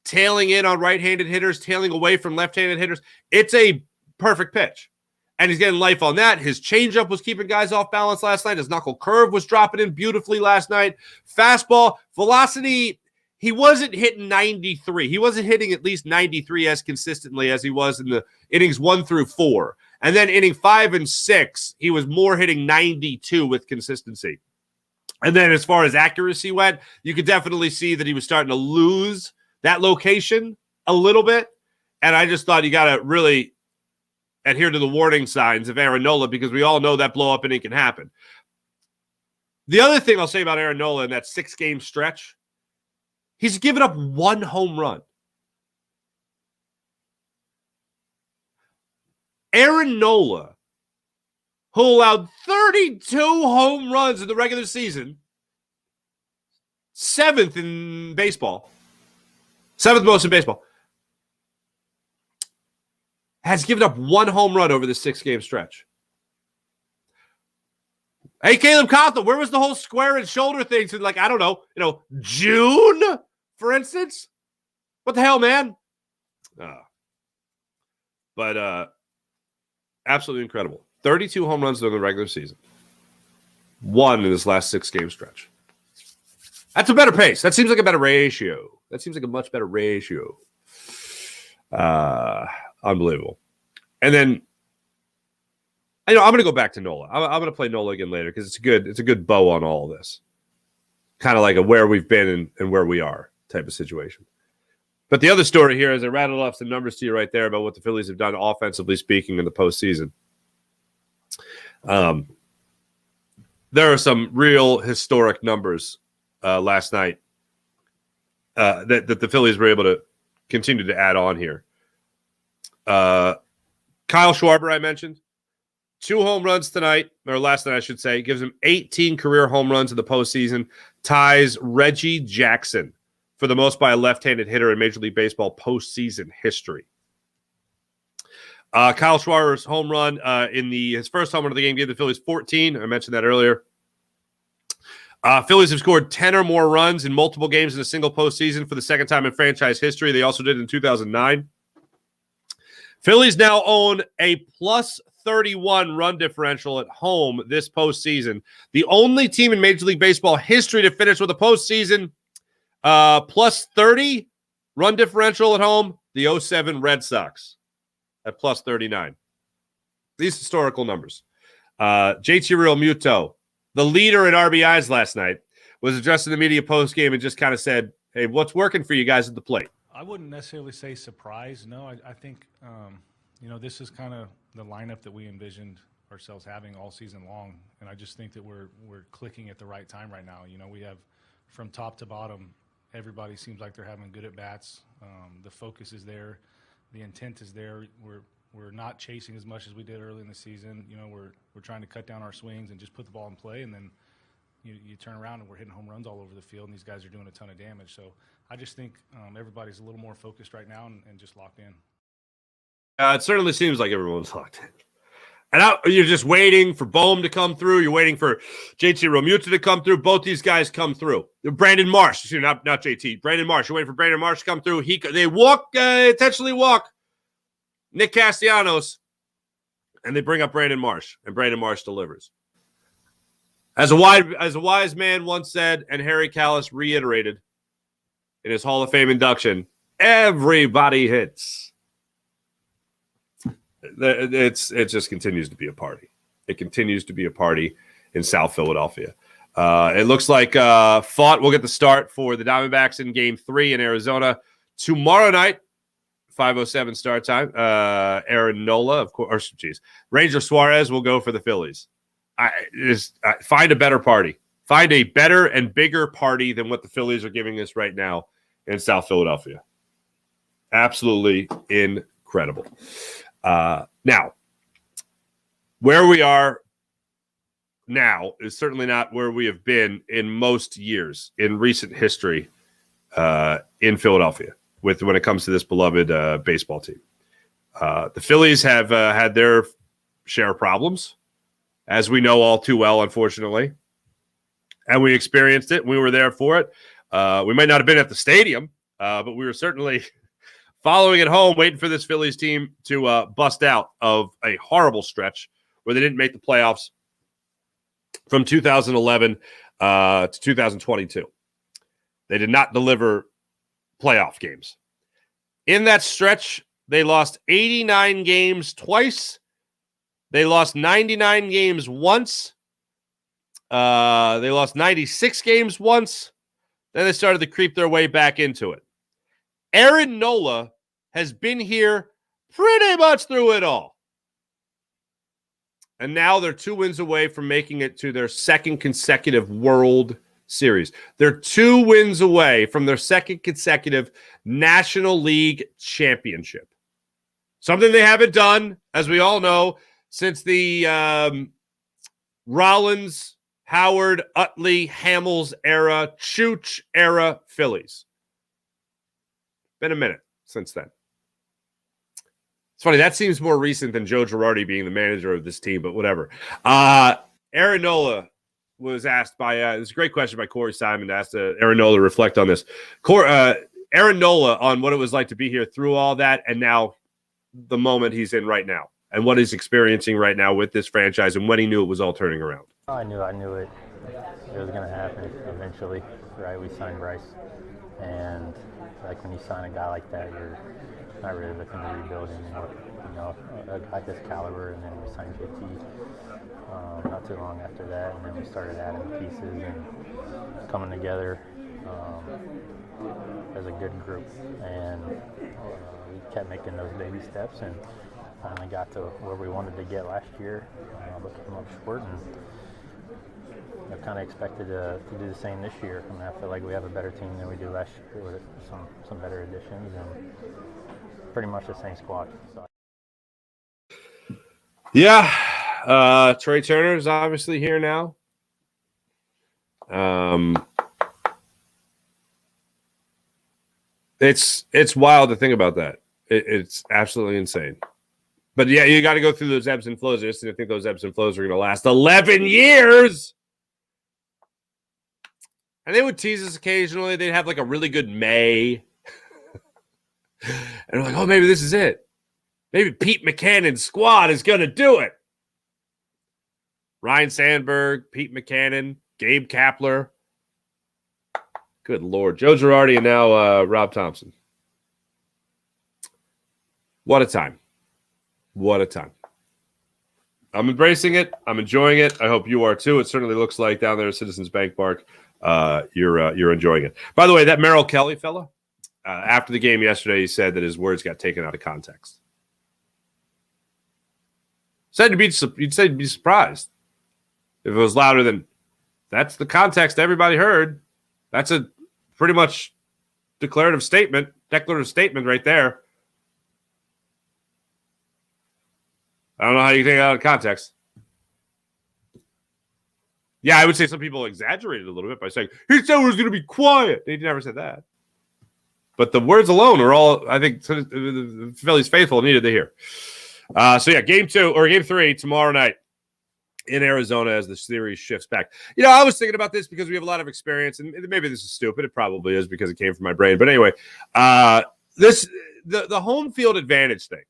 tailing in on right-handed hitters, tailing away from left-handed hitters. It's a perfect pitch. And he's getting life on that. His changeup was keeping guys off balance last night. His knuckle curve was dropping in beautifully last night. Fastball, velocity, he wasn't hitting 93. He wasn't hitting at least 93 as consistently as he was in the innings 1 through 4. And then inning 5 and 6, he was more hitting 92 with consistency. And then as far as accuracy went, you could definitely see that he was starting to lose that location a little bit. And I just thought you got to really adhere to the warning signs of Aaron Nola because we all know that blow-up inning can happen. The other thing I'll say about Aaron Nola in that 6-game stretch, he's given up 1 home run. Aaron Nola, who allowed 32 home runs in the regular season, 7th in baseball, 7th most in baseball, has given up 1 home run over the 6-game stretch. Hey, Caleb Conklin, where was the whole square and shoulder thing to, like, I don't know, June, for instance? What the hell, man? But absolutely incredible. 32 home runs during the regular season. 1 in this last 6-game stretch. That's a better pace. That seems like a better ratio. That seems like a much better ratio. Unbelievable. And then, I'm going to go back to Nola. I'm going to play Nola again later because it's a good bow on all of this. Kind of like a where we've been and where we are type of situation. But the other story here is I rattled off some numbers to you right there about what the Phillies have done offensively speaking in the postseason. There are some real historic numbers last night that the Phillies were able to continue to add on here. Kyle Schwarber, I mentioned, 2 home runs tonight, or last night, I should say, gives him 18 career home runs in the postseason, ties Reggie Jackson for the most by a left-handed hitter in Major League Baseball postseason history. Kyle Schwarber's home run his first home run of the game gave the Phillies 14. I mentioned that earlier. Phillies have scored 10 or more runs in multiple games in a single postseason for the second time in franchise history. They also did in 2009. Phillies now own a plus 31 run differential at home this postseason. The only team in Major League Baseball history to finish with a postseason plus 30 run differential at home, the 07 Red Sox at plus 39. These historical numbers. JT Realmuto, the leader in RBIs last night, was addressing the media post-game and just kind of said, hey, what's working for you guys at the plate? I wouldn't necessarily say surprise. No, I think, this is kind of the lineup that we envisioned ourselves having all season long. And I just think that we're clicking at the right time right now. We have from top to bottom, everybody seems like they're having good at-bats. The focus is there. The intent is there. We're not chasing as much as we did early in the season. We're trying to cut down our swings and just put the ball in play. And then you turn around and we're hitting home runs all over the field, and these guys are doing a ton of damage. So I just think everybody's a little more focused right now and just locked in. It certainly seems like everyone's locked in. And you're just waiting for Bohm to come through. You're waiting for JT Realmuto to come through. Both these guys come through. Brandon Marsh, not JT. Brandon Marsh. You're waiting for Brandon Marsh to come through. They intentionally walk Nick Castellanos, and they bring up Brandon Marsh, and Brandon Marsh delivers. As a wise man once said, and Harry Kalas reiterated in his Hall of Fame induction, everybody hits. It just continues to be a party. It continues to be a party in South Philadelphia. It looks like Fought will get the start for the Diamondbacks in Game 3 in Arizona tomorrow night, 5:07 start time. Aaron Nola, of course. Ranger Suarez will go for the Phillies. Find a better party. Find a better and bigger party than what the Phillies are giving us right now in South Philadelphia. Absolutely incredible. Now, where we are now is certainly not where we have been in most years in recent history in Philadelphia when it comes to this beloved baseball team. The Phillies have had their share of problems, as we know all too well, unfortunately, and we experienced it. We were there for it. We might not have been at the stadium, but we were certainly following at home, waiting for this Phillies team to bust out of a horrible stretch where they didn't make the playoffs from 2011 to 2022. They did not deliver playoff games. In that stretch, they lost 89 games twice. They lost 99 games once. They lost 96 games once. Then they started to creep their way back into it. Aaron Nola has been here pretty much through it all. And now they're 2 wins away from making it to their second consecutive World Series. They're 2 wins away from their second consecutive National League championship. Something they haven't done, as we all know, since the Rollins, Howard, Utley, Hamels era, Chooch era Phillies. Been a minute since then. It's funny, that seems more recent than Joe Girardi being the manager of this team, but whatever. Aaron Nola was asked by, this is a great question by Corey Simon, asked Aaron Nola to reflect on this. Aaron Nola on what it was like to be here through all that, and now the moment he's in right now, and what he's experiencing right now with this franchise, and when he knew it was all turning around. I knew it was going to happen eventually, right? We signed Bryce, and like when you sign a guy like that, you're not really looking to rebuild anymore. You know, a guy this caliber, and then we signed JT not too long after that, and then we started adding pieces and coming together as a good group, and we kept making those baby steps, and finally got to where we wanted to get last year, but came up short, and I kind of expected to do the same this year. I mean, I feel like we have a better team than we do last year with some better additions and pretty much the same squad. So. Yeah, Trey Turner is obviously here now. It's wild to think about that. It's absolutely insane. But yeah, you got to go through those ebbs and flows. I just think those ebbs and flows are going to last 11 years. And they would tease us occasionally. They'd have like a really good May. And we're like, oh, maybe this is it. Maybe Pete Macannon's squad is going to do it. Ryan Sandberg, Pete Maccannon, Gabe Kapler. Good Lord. Joe Girardi and now Rob Thompson. What a time. What a time. I'm embracing it. I'm enjoying it. I hope you are too. It certainly looks like down there at Citizens Bank Park, you're enjoying it. By the way, that Merrill Kelly fella, after the game yesterday, he said that his words got taken out of context. You'd say you'd be surprised if it was louder than that's the context everybody heard. That's a pretty much declarative statement right there. I don't know how you take it out of context. Yeah, I would say some people exaggerated a little bit by saying, he said it was going to be quiet. They never said that. But the words alone are all, I think, the Phillies faithful needed to hear. So yeah, game 3 tomorrow night in Arizona as the series shifts back. I was thinking about this because we have a lot of experience, and maybe this is stupid. It probably is because it came from my brain. But anyway, the home field advantage thing,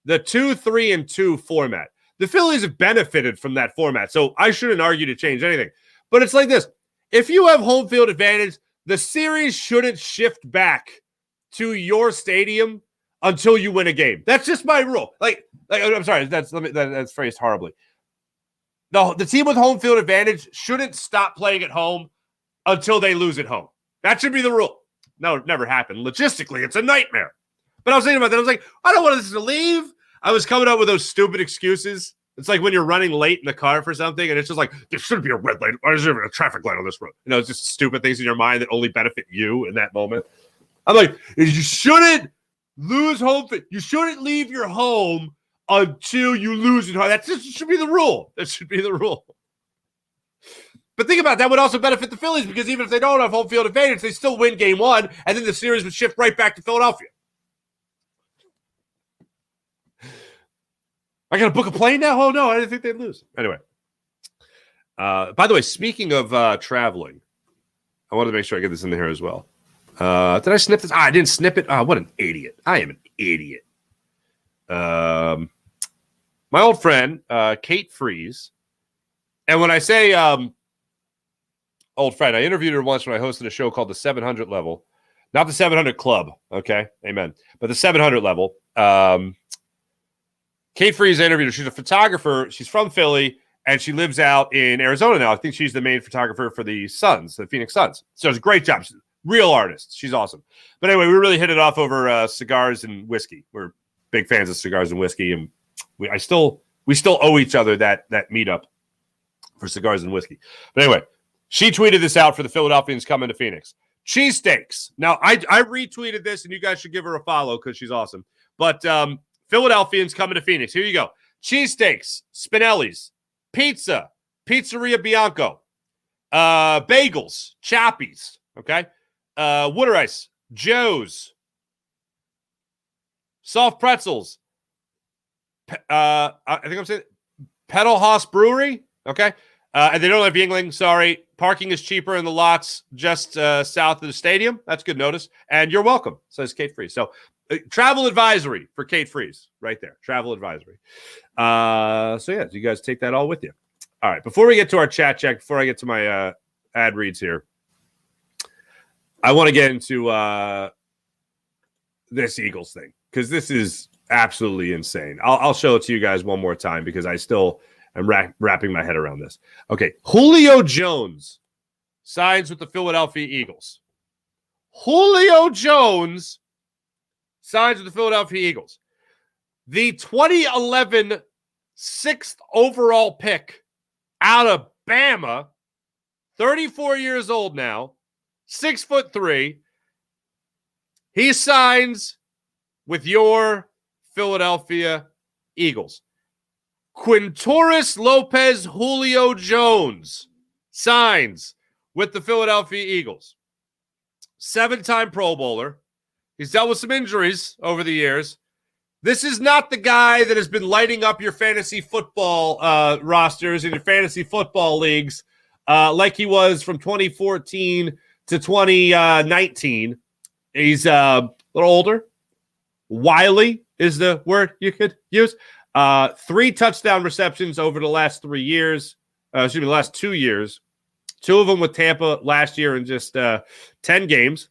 the 2-3-2 format. The Phillies have benefited from that format, so I shouldn't argue to change anything. But it's like this. If you have home field advantage, the series shouldn't shift back to your stadium until you win a game. That's just my rule. Like I'm sorry, that's phrased horribly. The team with home field advantage shouldn't stop playing at home until they lose at home. That should be the rule. No, it never happened. Logistically, it's a nightmare. But I was thinking about that. I was like, I don't want this to leave. I was coming up with those stupid excuses. It's like when you're running late in the car for something, and it's just like, there shouldn't be a red light. Why is there a traffic light on this road? It's just stupid things in your mind that only benefit you in that moment. I'm like, you shouldn't lose home. You shouldn't leave your home until you lose it. That should be the rule. That should be the rule. But think about it, that would also benefit the Phillies because even if they don't have home field advantage, they still win game 1, and then the series would shift right back to Philadelphia. I got to book a plane now? Oh, no, I didn't think they'd lose. Anyway. By the way, speaking of traveling, I wanted to make sure I get this in here as well. Did I snip this? I didn't snip it. What an idiot. I am an idiot. My old friend, Kate Freeze. And when I say old friend, I interviewed her once when I hosted a show called The 700 Level. Not the 700 Club, okay? Amen. But the 700 Level. Kate Freeze interviewed her. She's a photographer. She's from Philly, and she lives out in Arizona now. I think she's the main photographer for the Suns, the Phoenix Suns. So it's a great job. She's a real artist. She's awesome. But anyway, we really hit it off over cigars and whiskey. We're big fans of cigars and whiskey, and we still owe each other that meetup for cigars and whiskey. But anyway, she tweeted this out for the Philadelphians coming to Phoenix. Cheesesteaks. Now, I retweeted this, and you guys should give her a follow because she's awesome. But Philadelphians coming to Phoenix. Here you go. Cheesesteaks, Spinelli's, pizza, Pizzeria Bianco, bagels, Choppies, okay? Water ice, Joe's, soft pretzels, I think I'm saying Pedal House Brewery, okay? And they don't have Yingling, sorry. Parking is cheaper in the lots just south of the stadium. That's good notice. And you're welcome, says Kate Freeze. So travel advisory for Kate Freeze right there. Travel advisory. So yeah, you guys take that all with you. All right, before we get to our chat check, before I get to my ad reads here, I want to get into this Eagles thing because this is absolutely insane. I'll show it to you guys one more time because I still am wrapping my head around this. Okay, Julio Jones signs with the Philadelphia Eagles. Julio Jones signs with the Philadelphia Eagles. The 2011 6th overall pick out of Bama, 34 years old now, 6'3". He signs with your Philadelphia Eagles. Quintorris Lopez Julio Jones signs with the Philadelphia Eagles. 7-time Pro Bowler. He's dealt with some injuries over the years. This is not the guy that has been lighting up your fantasy football rosters in your fantasy football leagues like he was from 2014 to 2019. He's a little older. Wily is the word you could use. 3 touchdown receptions over the last 3 years. The last 2 years. 2 of them with Tampa last year in just 10 games.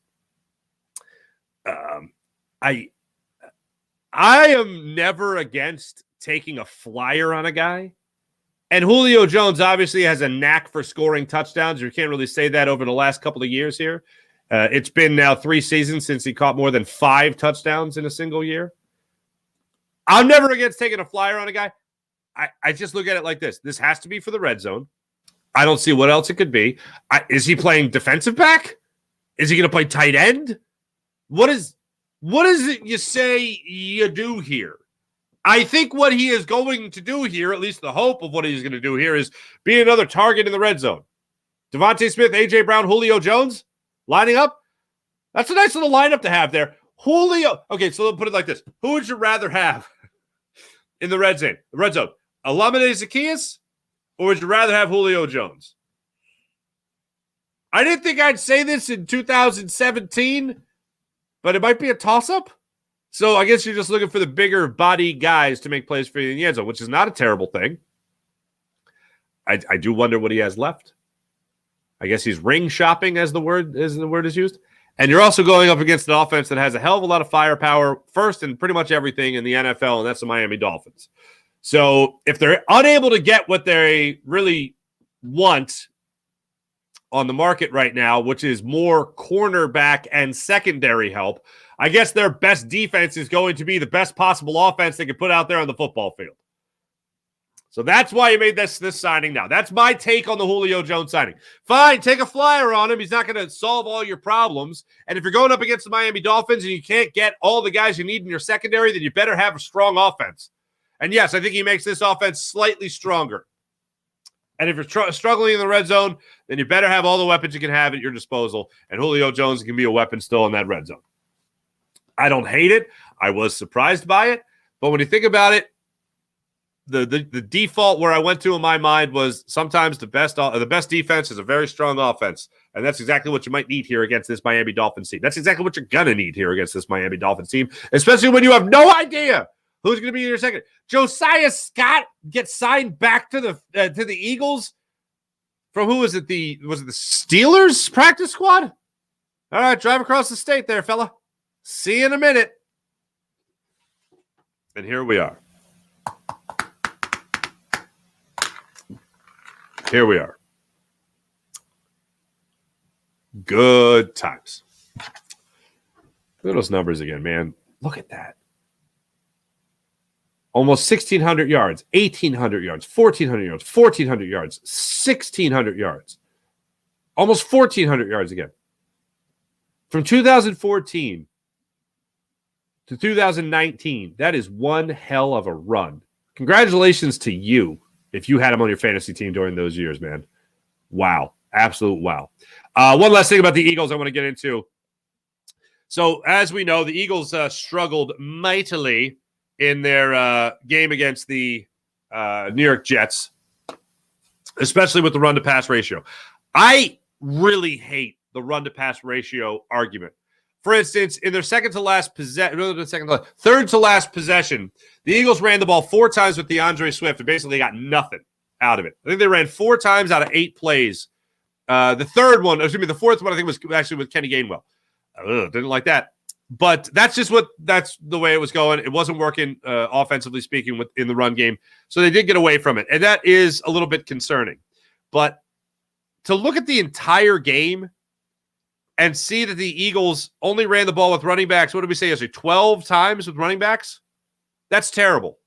I am never against taking a flyer on a guy. And Julio Jones obviously has a knack for scoring touchdowns. You can't really say that over the last couple of years here. It's been now 3 seasons since he caught more than 5 touchdowns in a single year. I'm never against taking a flyer on a guy. I just look at it like this. This has to be for the red zone. I don't see what else it could be. Is he playing defensive back? Is he going to play tight end? What is it you say you do here? I think what he is going to do here, at least the hope of what he's going to do here, is be another target in the red zone. Devontae Smith, A.J. Brown, Julio Jones lining up. That's a nice little lineup to have there. Julio. Okay, so let's put it like this. Who would you rather have? in the red zone? Olamide Zaccheaus, or would you rather have Julio Jones? I didn't think I'd say this in 2017, but it might be a toss-up. So I guess you're just looking for the bigger body guys to make plays for you in the end zone, which is not a terrible thing. I do wonder what he has left. I guess he's ring shopping, as the word is used. And you're also going up against an offense that has a hell of a lot of firepower, first in pretty much everything in the NFL, and that's the Miami Dolphins. So if they're unable to get what they really want on the market right now, which is more cornerback and secondary help, I guess their best defense is going to be the best possible offense they can put out there on the football field. So that's why you made this signing now. That's my take on the Julio Jones signing. Fine, take a flyer on him. He's not going to solve all your problems. And if you're going up against the Miami Dolphins and you can't get all the guys you need in your secondary, then you better have a strong offense. And yes, I think he makes this offense slightly stronger. And if you're struggling in the red zone, then you better have all the weapons you can have at your disposal. And Julio Jones can be a weapon still in that red zone. I don't hate it. I was surprised by it. But when you think about it, the default where I went to in my mind was sometimes the best defense is a very strong offense. And that's exactly what you might need here against this Miami Dolphins team. That's exactly what you're going to need here against this Miami Dolphins team, especially when you have no idea who's going to be in your second. Josiah Scott gets signed back to the Eagles from who was it? Was it the Steelers practice squad? All right, drive across the state there, fella. See you in a minute. And here we are. Here we are. Good times. Look at those numbers again, man. Look at that. Almost 1,600 yards, 1,800 yards, 1,400 yards, 1,400 yards, 1,600 yards. Almost 1,400 yards again. From 2014 to 2019, that is one hell of a run. Congratulations to you if you had him on your fantasy team during those years, man. Wow. Absolute wow. One last thing about the Eagles I want to get into. So, as we know, the Eagles struggled mightily in their game against the New York Jets, especially with the run-to-pass ratio. I really hate the run-to-pass ratio argument. For instance, in their third to last possession, the Eagles ran the ball 4 times with DeAndre Swift and basically got nothing out of it. I think they ran 4 times out of 8 plays. The fourth one I think was actually with Kenny Gainwell. Didn't like that. But that's the way it was going. It wasn't working offensively speaking in the run game. So they did get away from it. And that is a little bit concerning. But to look at the entire game and see that the Eagles only ran the ball with running backs, what did we say yesterday? 12 times with running backs? That's terrible.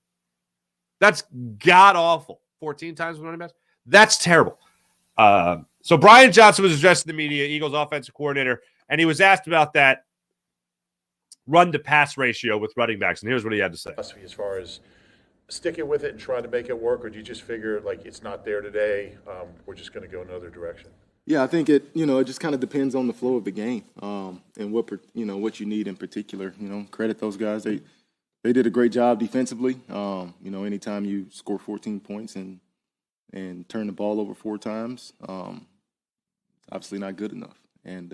That's god-awful. 14 times with running backs? That's terrible. So Brian Johnson was addressing the media, Eagles offensive coordinator, and he was asked about that run-to-pass ratio with running backs, and here's what he had to say. As far as sticking with it and trying to make it work, or do you just figure, like, it's not there today, we're just going to go another direction? Yeah, I think it just kind of depends on the flow of the game and what you need in particular. Credit those guys. They did a great job defensively. Anytime you score 14 points and turn the ball over 4 times, obviously not good enough. And,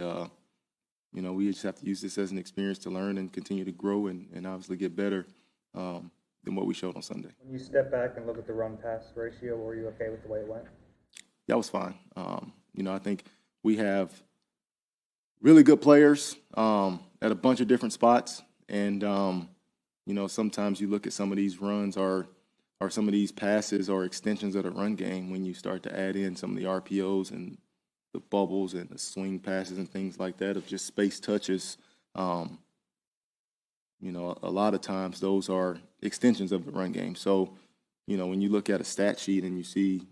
we just have to use this as an experience to learn and continue to grow and obviously get better than what we showed on Sunday. When you step back and look at the run-pass ratio, were you okay with the way it went? Yeah, it was fine. I think we have really good players at a bunch of different spots. And, sometimes you look at some of these runs or some of these passes or extensions of the run game when you start to add in some of the RPOs and the bubbles and the swing passes and things like that of just space touches. A lot of times those are extensions of the run game. So, when you look at a stat sheet and you see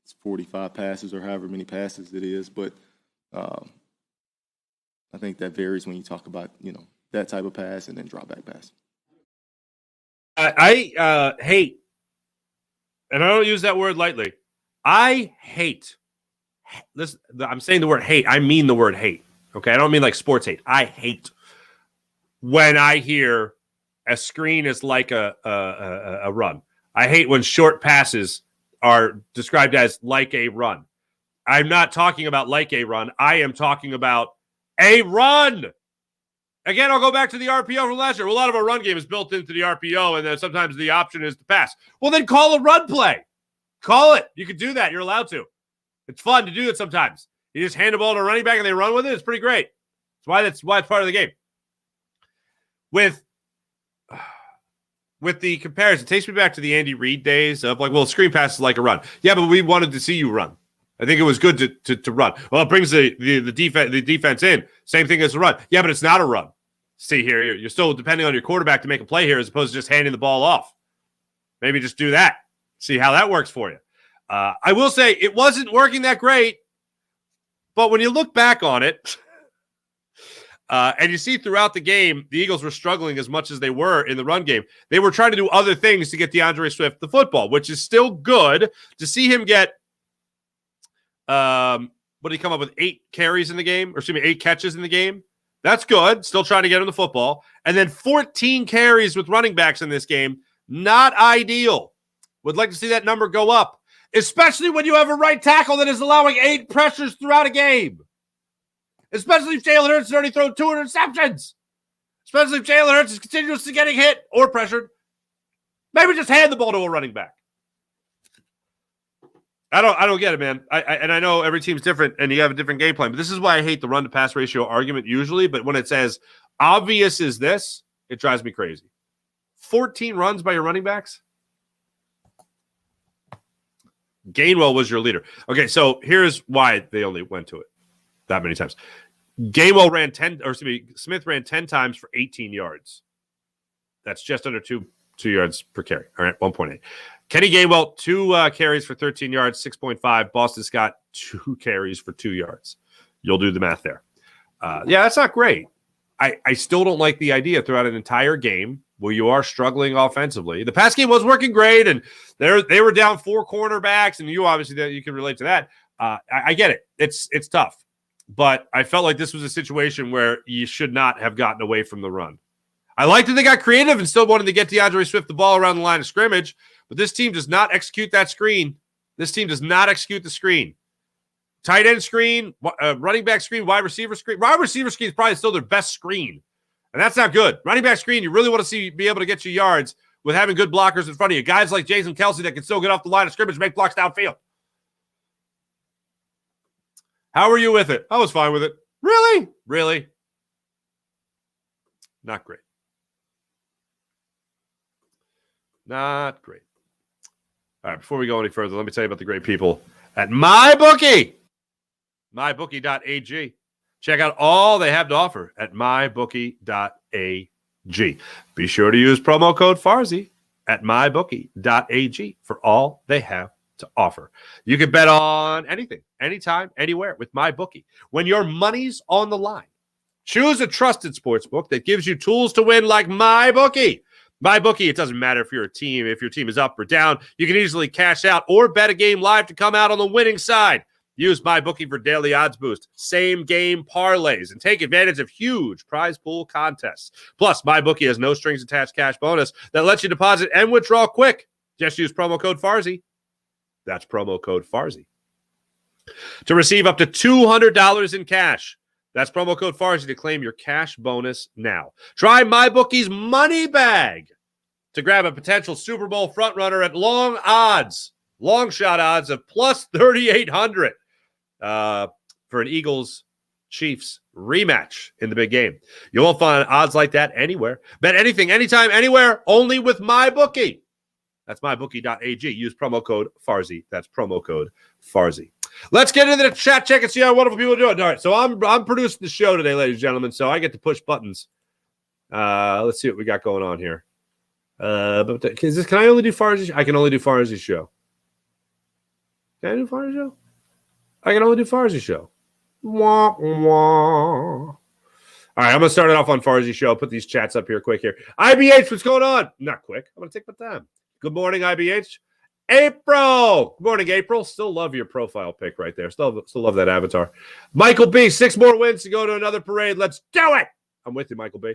it's 45 passes or however many passes it is, but I think that varies when you talk about, that type of pass and then drop back pass. I hate, and I don't use that word lightly, I hate this. I'm saying the word hate. I mean the word hate. Okay. I don't mean like sports hate. I hate when I hear a screen is like a run. I hate when short passes are described as like a run. I'm not talking about like a run. I am talking about a run. Again, I'll go back to the RPO from last year. A lot of our run game is built into the RPO, and then sometimes the option is to pass. Well, then call a run play. Call it. You can do that. You're allowed to. It's fun to do it sometimes. You just hand the ball to a running back and they run with it. It's pretty great. That's why it's part of the game. With the comparison, it takes me back to the Andy Reid days of like, well, screen pass is like a run. Yeah, but we wanted to see you run. I think it was good to run. Well, it brings the defense in. Same thing as a run. Yeah, but it's not a run. See here, you're still depending on your quarterback to make a play here as opposed to just handing the ball off. Maybe just do that. See how that works for you. I will say it wasn't working that great, but when you look back on it, and you see throughout the game, the Eagles were struggling as much as they were in the run game. They were trying to do other things to get DeAndre Swift the football, which is still good to see him get. What did he come up with? 8 carries in the game, or excuse me, 8 catches in the game. That's good. Still trying to get him the football. And then 14 carries with running backs in this game. Not ideal. Would like to see that number go up, especially when you have a right tackle that is allowing 8 pressures throughout a game. Especially if Jalen Hurts has already thrown 2 interceptions. Especially if Jalen Hurts is continuously getting hit or pressured. Maybe just hand the ball to a running back. I don't get it, man. I know every team's different and you have a different game plan, but this is why I hate the run to pass ratio argument usually. But when it says obvious is this, it drives me crazy. 14 runs by your running backs. Gainwell was your leader. Okay, so here's why they only went to it that many times. Gainwell ran 10, or excuse me, Smith ran 10 times for 18 yards. That's just under 2 yards per carry. All right, 1.8. Kenny Gainwell, 2 carries for 13 yards, 6.5. Boston Scott, 2 carries for 2 yards. You'll do the math there. Yeah, that's not great. I still don't like the idea throughout an entire game where you are struggling offensively. The pass game was working great, and they were down 4 cornerbacks, and you obviously you can relate to that. I get it. It's tough. But I felt like this was a situation where you should not have gotten away from the run. I like that they got creative and still wanted to get DeAndre Swift the ball around the line of scrimmage, but this team does not execute that screen. This team does not execute the screen. Tight end screen, running back screen, wide receiver screen. Wide receiver screen is probably still their best screen, and that's not good. Running back screen, you really want to be able to get you yards with having good blockers in front of you. Guys like Jason Kelsey that can still get off the line of scrimmage and make blocks downfield. How were you with it? I was fine with it. Really? Really? Not great. Not great. All right, before we go any further, let me tell you about the great people at MyBookie. MyBookie.ag. Check out all they have to offer at MyBookie.ag. Be sure to use promo code FARZI at MyBookie.ag for all they have to offer. You can bet on anything, anytime, anywhere with MyBookie. When your money's on the line, choose a trusted sportsbook that gives you tools to win like MyBookie. MyBookie, it doesn't matter if you're a team, if your team is up or down, you can easily cash out or bet a game live to come out on the winning side. Use MyBookie for daily odds boost, same game parlays, and take advantage of huge prize pool contests. Plus, MyBookie has no strings attached cash bonus that lets you deposit and withdraw quick. Just use promo code FARZI. That's promo code FARZI. To receive up to $200 in cash. That's promo code FARZI to claim your cash bonus now. Try MyBookie's Money Bag to grab a potential Super Bowl frontrunner at long shot odds of plus 3,800 for an Eagles-Chiefs rematch in the big game. You won't find odds like that anywhere. Bet anything, anytime, anywhere, only with MyBookie. That's MyBookie.ag. Use promo code FARZI. That's promo code FARZI. Let's get into the chat check and see how wonderful people are doing. All right, so I'm producing the show today, ladies and gentlemen, so I get to push buttons. Let's see what we got going on here. Can I only do Farzi? I can only do Farzi show. Can I do Farzi show? I can only do Farzi show. Wah, wah. All right, I'm going to start it off on Farzi show. Put these chats up here quick here. IBH, what's going on? Not quick. I'm going to take my time. Good morning, IBH. April. Good morning, April. Still love your profile pic right there. Still love that avatar. Michael B, 6 more wins to go to another parade. Let's do it. I'm with you, Michael B.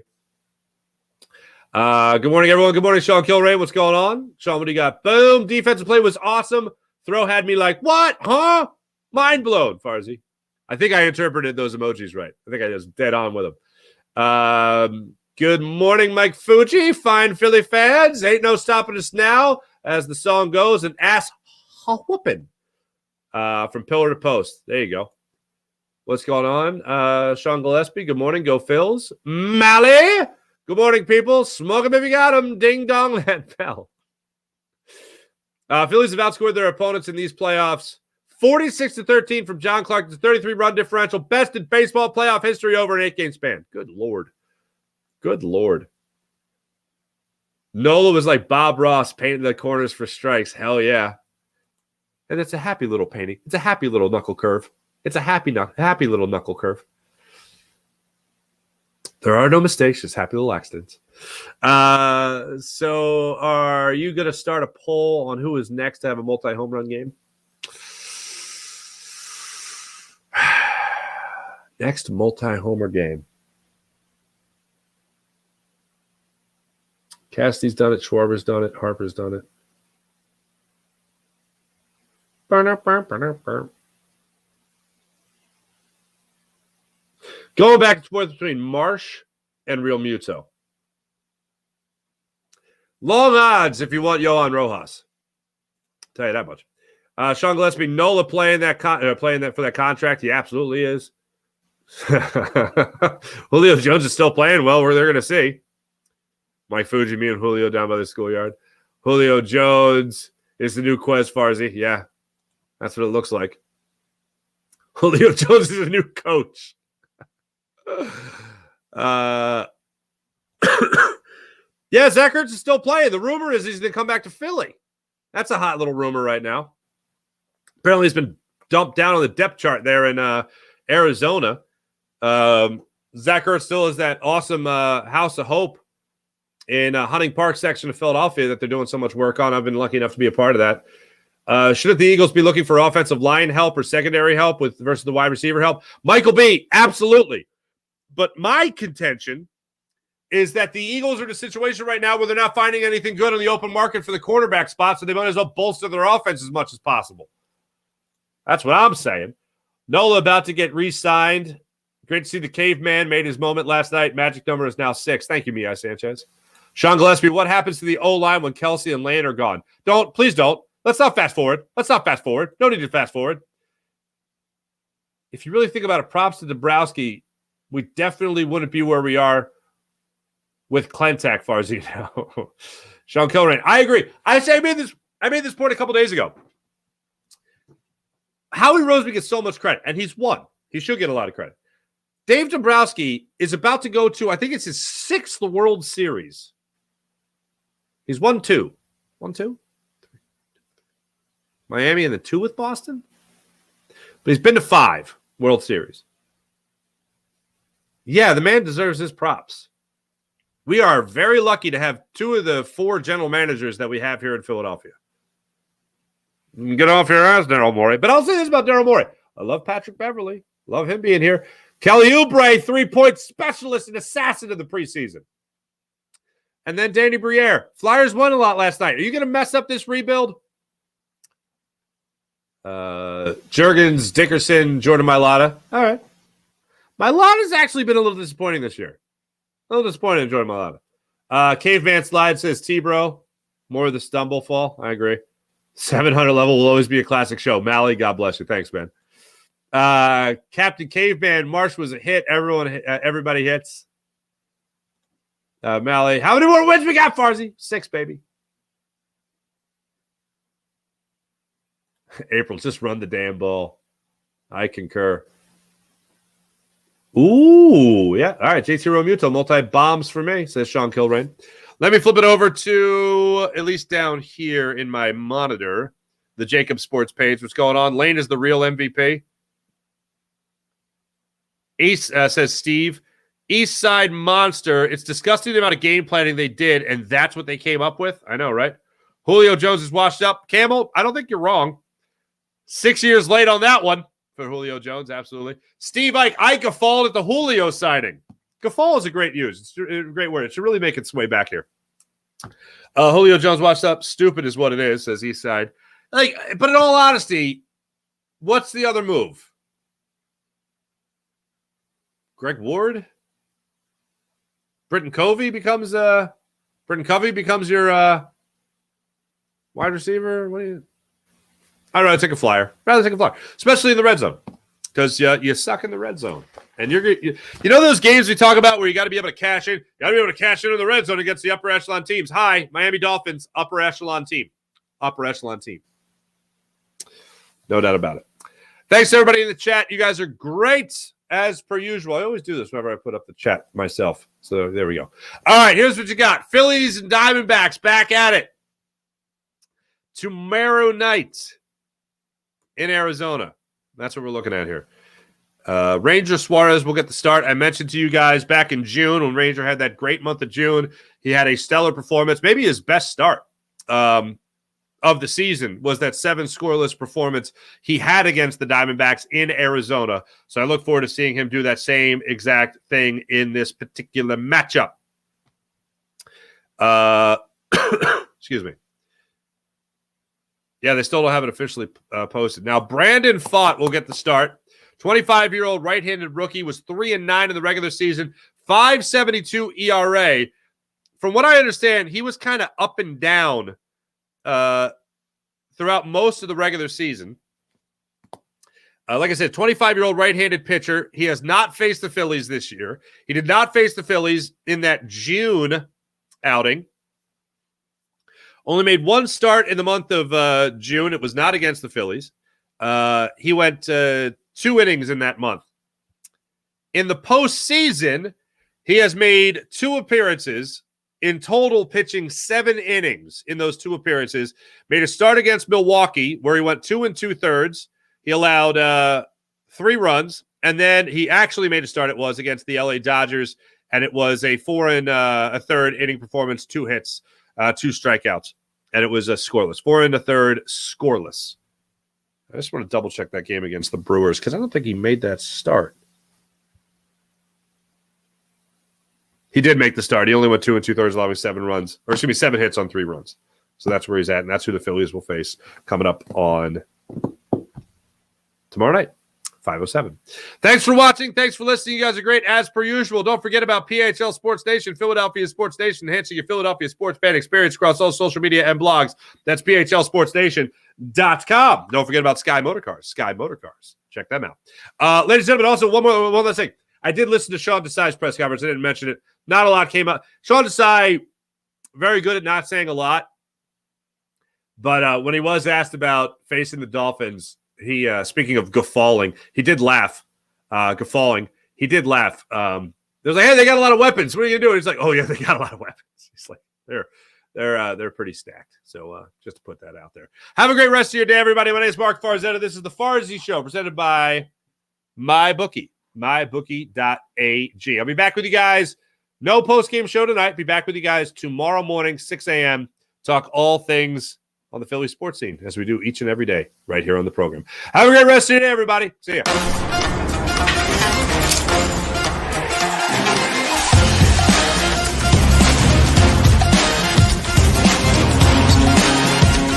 Good morning, everyone. Good morning, Sean Kilrain. What's going on? Sean, what do you got? Boom. Defensive play was awesome. Throw had me like, what? Huh? Mind blown, Farzy. I think I interpreted those emojis right. I think I was dead on with them. Good morning, Mike Fuji. Fine Philly fans. Ain't no stopping us now, as the song goes. An ass whooping from pillar to post. There you go. What's going on? Sean Gillespie. Good morning. Go Phils. Mally. Good morning, people. Smoke 'em if you got 'em. Ding dong, that bell. Phillies have outscored their opponents in these playoffs 46-13 from John Clark to 33-run differential. Best in baseball playoff history over an 8-game span. Good Lord. Good Lord. Nola was like Bob Ross painting the corners for strikes. Hell yeah. And it's a happy little painting. It's a happy little knuckle curve. It's a happy little knuckle curve. There are no mistakes, just happy little accidents. So are you going to start a poll on who is next to have a multi-home run game? Next multi-homer game. Cassidy's done it. Schwarber's done it. Harper's done it. Going back and forth between Marsh and Real Muto. Long odds if you want Yohan Rojas. I'll tell you that much. Sean Gillespie, Nola playing that for that contract. He absolutely is. Julio Jones is still playing well. They're going to see. Mike Fuji, me and Julio down by the schoolyard. Julio Jones is the new Quez Farzy. Yeah, that's what it looks like. Julio Jones is the new coach. Yeah, Zach Ertz is still playing. The rumor is he's going to come back to Philly. That's a hot little rumor right now. Apparently, he's been dumped down on the depth chart there in Arizona. Zach Ertz still is that awesome House of Hope in Hunting Park section of Philadelphia that they're doing so much work on. I've been lucky enough to be a part of that. Shouldn't the Eagles be looking for offensive line help or secondary help versus the wide receiver help? Michael B., absolutely. But my contention is that the Eagles are in a situation right now where they're not finding anything good on the open market for the cornerback spot, so they might as well bolster their offense as much as possible. That's what I'm saying. Nola about to get re-signed. Great to see the caveman made his moment last night. Magic number is now 6. Thank you, Mia Sanchez. Sean Gillespie, what happens to the O-line when Kelsey and Lane are gone? Please don't. Let's not fast forward. No need to fast forward. If you really think about it, props to Dabrowski, we definitely wouldn't be where we are with Klentak, Farzy now. Sean Kilrain, I agree. I made this point a couple days ago. Howie Roseman gets so much credit, and he's won. He should get a lot of credit. Dave Dombrowski is about to go to, I think it's his 6th World Series. He's won 2. 1, 2? Miami and the 2 with Boston? But he's been to 5 World Series. Yeah, the man deserves his props. We are very lucky to have 2 of the 4 general managers that we have here in Philadelphia. Get off your ass, Daryl Morey. But I'll say this about Daryl Morey. I love Patrick Beverly. Love him being here. Kelly Oubre, 3-point specialist and assassin of the preseason. And then Danny Briere. Flyers won a lot last night. Are you going to mess up this rebuild? Juergens, Dickerson, Jordan Mailata. All right. Mailata's actually been a little disappointing this year. A little disappointed in Jordan Mailata. Caveman Slide says T-Bro. More of the stumble fall. I agree. 700 level will always be a classic show. Mally, God bless you. Thanks, man. Captain Caveman, Marsh was a hit. Everybody hits. Mally, how many more wins we got, Farzy? 6, baby. April, just run the damn ball. I concur. Ooh, yeah. All right, JT Romuto, multi-bombs for me, says Sean Kilrain. Let me flip it over to, at least down here in my monitor, the Jacob Sports page. What's going on? Lane is the real MVP. Ace says Steve. East Side Monster. It's disgusting the amount of game planning they did, and that's what they came up with. I know, right? Julio Jones is washed up. Camel, I don't think you're wrong. 6 years late on that one for Julio Jones, absolutely. Steve Ike guffawed at the Julio signing. Guffaw is a great use. It's a great word. It should really make its way back here. Julio Jones watched up. Stupid is what it is, says Eastside. Like, but in all honesty, what's the other move? Greg Ward? Britton Covey becomes your wide receiver. What do you? I'd rather take a flyer. Especially in the red zone, because you suck in the red zone, and you know those games we talk about where you got to be able to cash in. You got to be able to cash in the red zone against the upper echelon teams. Hi, Miami Dolphins, upper echelon team. No doubt about it. Thanks to everybody in the chat. You guys are great as per usual. I always do this whenever I put up the chat myself. So there we go. All right, here's what you got. Phillies and Diamondbacks back at it tomorrow night in Arizona. That's what we're looking at here. Ranger Suarez will get the start. I mentioned to you guys back in June when Ranger had that great month of June. He had a stellar performance, maybe his best start of the season was that 7 scoreless performance he had against the Diamondbacks in Arizona. So I look forward to seeing him do that same exact thing in this particular matchup. Excuse me. Yeah, they still don't have it officially posted. Now, Brandon Pfaadt will get the start. 25-year-old right-handed rookie, was 3-9 in the regular season, 5.72 ERA. From what I understand, he was kind of up and down throughout most of the regular season. Like I said, 25-year-old right-handed pitcher. He has not faced the Phillies this year. He did not face the Phillies in that June outing. Only made one start in the month of June. It was not against the Phillies. He went 2 innings in that month. In the postseason, he has made 2 appearances, in total pitching 7 innings in those 2 appearances. Made a start against Milwaukee where he went 2 2/3. He allowed 3 runs, and then he actually made a start. It was against the LA Dodgers, and it was a 4 1/3 inning performance, 2 hits, 2 strikeouts, and it was a scoreless. 4 1/3 scoreless. I just want to double check that game against the Brewers because I don't think he made that start. He did make the start. He only went 2 2/3, allowing 7 hits on 3 runs. So that's where he's at, and that's who the Phillies will face coming up on tomorrow night, 5:07. Thanks for watching. Thanks for listening. You guys are great as per usual. Don't forget about PHL Sports Nation, Philadelphia Sports Nation, enhancing your Philadelphia sports fan experience across all social media and blogs. That's PHLSportsNation.com. Don't forget about Sky Motorcars. Check them out. Ladies and gentlemen, also one last thing. I did listen to Sean Desai's press conference. I didn't mention it. Not a lot came up. Sean Desai, very good at not saying a lot. But when he was asked about facing the Dolphins, he, speaking of guffawing, he did laugh. He did laugh. They was like, hey, they got a lot of weapons. What are you going to do? He's like, oh, yeah, they got a lot of weapons. He's like, they're pretty stacked. So just to put that out there. Have a great rest of your day, everybody. My name is Mark Farzetta. This is the Farzy Show presented by MyBookie. MyBookie.ag. I'll be back with you guys. No post-game show tonight. Be back with you guys tomorrow morning, 6 a.m. Talk all things on the Philly sports scene as we do each and every day right here on the program. Have a great rest of your day, everybody. See ya.